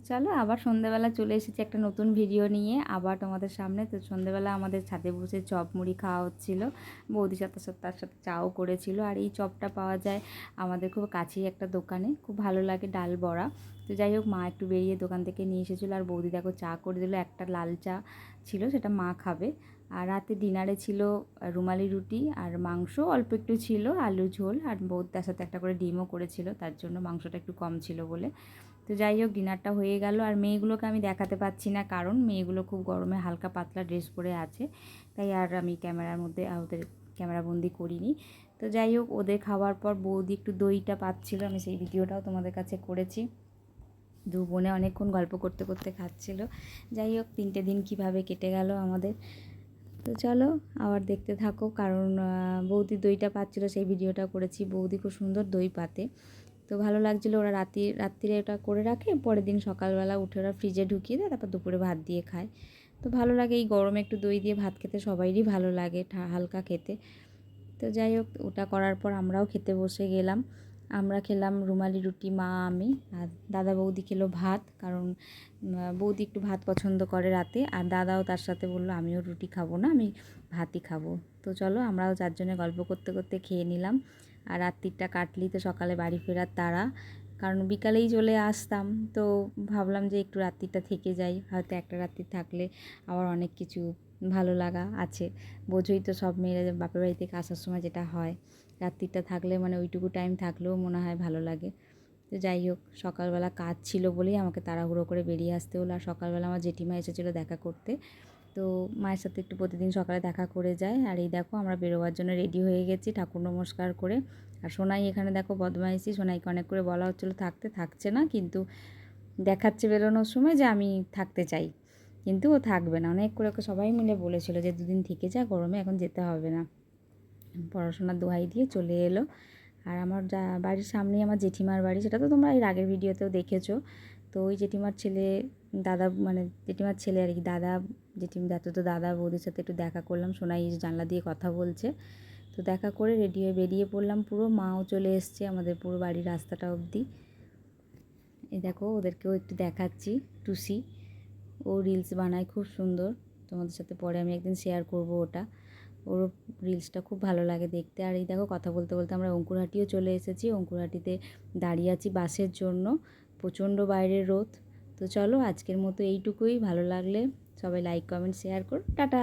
চলো আবার সন্ধ্যেবেলা চলে এসেছি একটা নতুন ভিডিও নিয়ে আবার তোমাদের সামনে। তো সন্ধ্যেবেলা আমাদের ছাদে বসে চপ মুড়ি খাওয়া হচ্ছিলো, বৌদির সাথে সাথে তার সাথে চাও করেছিল। আর এই চপটা পাওয়া যায় আমাদের খুব কাছেই একটা দোকানে, খুব ভালো লাগে, ডাল বড়া। তো যাই হোক, মা একটু বেরিয়ে দোকান থেকে নিয়ে এসেছিলো, আর বৌদি দেখো চা করে দিল, একটা লাল চা ছিল সেটা মা খাবে। আর রাতে ডিনারে ছিল রুমালি রুটি আর মাংস অল্প একটু ছিল, আলু ঝোল, আর বৌদি তার সাথে একটা করে ডিমও করেছিল, তার জন্য মাংসটা একটু কম ছিল বলে। তো যাই হোক, ডিনারটা হয়ে গেল। আর মেয়েগুলোকে আমি দেখাতে পাচ্ছি না, কারণ মেয়েগুলো খুব গরমে হালকা পাতলা ড্রেস পরে আছে, তাই আর আমি ক্যামেরার মধ্যে ওদের ক্যামেরাবন্দি করিনি। তো যাই হোক, ওদের খাওয়ার পর বৌদি একটু দইটা পাচ্ছিল, আমি সেই ভিডিওটাও তোমাদের কাছে করেছি। দু বোনে অনেকক্ষণ গল্প করতে করতে খাচ্ছিল। যাই হোক, 3টে দিন কিভাবে কেটে গেল আমাদের। তো চলো আবার দেখতে থাকো, কারণ বৌদি দইটা পাচ্ছিলো, সেই ভিডিওটা করেছি। বৌদি খুব সুন্দর দই পাতে, তো ভালো লাগছিলো। ওরা রাত্রিরে এটা করে রাখে, পরের দিন সকালবেলা উঠে ওরা ফ্রিজে ঢুকিয়ে দেয়, তারপর দুপুরে ভাত দিয়ে খায়। তো ভালো লাগে, এই গরমে একটু দই দিয়ে ভাত খেতে সবাইরই ভালো লাগে, হালকা খেতে। তো যাই হোক, ওটা করার পর আমরাও খেতে বসে গেলাম। আমরা খেলাম রুমালি রুটি, মা আমি, আর দাদা বৌদি খেলো ভাত, কারণ বৌদি একটু ভাত পছন্দ করে রাতে, আর দাদাও তার সাথে বললো আমিও রুটি খাবো না, আমি ভাতই খাবো। তো চলো আমরাও চারজনে গল্প করতে করতে খেয়ে নিলাম। আর রাত্রিটা কাটলি তো সকালে বাড়ি ফেরার তাড়া, কারণ বিকালেই চলে আসতাম। তো ভাবলাম যে একটু রাত্রিটা থেকে যাই, হয়তো একটা রাত্রি থাকলে আবার অনেক কিছু ভালো লাগা আছে। বোঝোই তো, সব মেয়েরা বাপের বাড়ি থেকে আসার সময় যেটা হয়, রাত্রিটা থাকলে মানে ওইটুকু টাইম থাকলেও মনে হয় ভালো লাগে। তো যাই হোক, সকালবেলা কাজ ছিল বলেই আমাকে তাড়াহুড়ো করে বেরিয়ে আসতে হলো। আর সকালবেলা আমার জেঠিমা এসেছিলো দেখা করতে, তো মায়ের সাথে একটু প্রতিদিন সকালে দেখা করে যায়। আর এই দেখো, আমরা বেরোবার জন্য রেডি হয়ে গেছি ঠাকুর নমস্কার করে। আর সোনাই এখানে দেখো বদমাইশি, সোনাইকে অনেক করে বলা হচ্ছিলো থাকতে, থাকছে না, কিন্তু দেখাচ্ছে বেরোনোর সময় যে আমি থাকতে চাই, কিন্তু ও থাকবে না। অনেক করে ওকে সবাই মিলে বলেছিল যে দুদিন থেকে যা, গরমে এখন যেতে হবে না। পড়াশোনার দোহাই দিয়ে চলে এলো। আর আমার বাড়ির সামনেই আমার জেঠিমার বাড়ি, সেটা তো তোমরা এর আগের ভিডিওতেও দেখেছো। তো ওই জেঠিমার ছেলে, দাদা মানে জেঠিমার ছেলে আর কি, দাদা তো দাদা বৌদির সাথে একটু দেখা করলাম। সোনাই জানলা দিয়ে কথা বলছে, তো দেখা করে রেডি হয়ে বেরিয়ে পড়লাম। পুরো মাও চলে এসছে আমাদের পুরো বাড়ির রাস্তাটা অবধি। এই দেখো, ওদেরকেও একটু দেখাচ্ছি। টুসি, ও রিলস বানায় খুব সুন্দর, তোমাদের সাথে পরে আমি একদিন শেয়ার করব ওটা। ওর রিলসটা খুব ভালো লাগে দেখতে। আর এই দেখো, কথা বলতে বলতে আমরা অঙ্কুরহাটিও চলে এসেছি। অঙ্কুরহাটিতে দাঁড়িয়ে আছি বাসের জন্য, প্রচণ্ড বাইরের রোদ। তো চলো আজকের মতো এইটুকুই। ভালো লাগলে সবাই লাইক কমেন্ট শেয়ার করো, টাটা।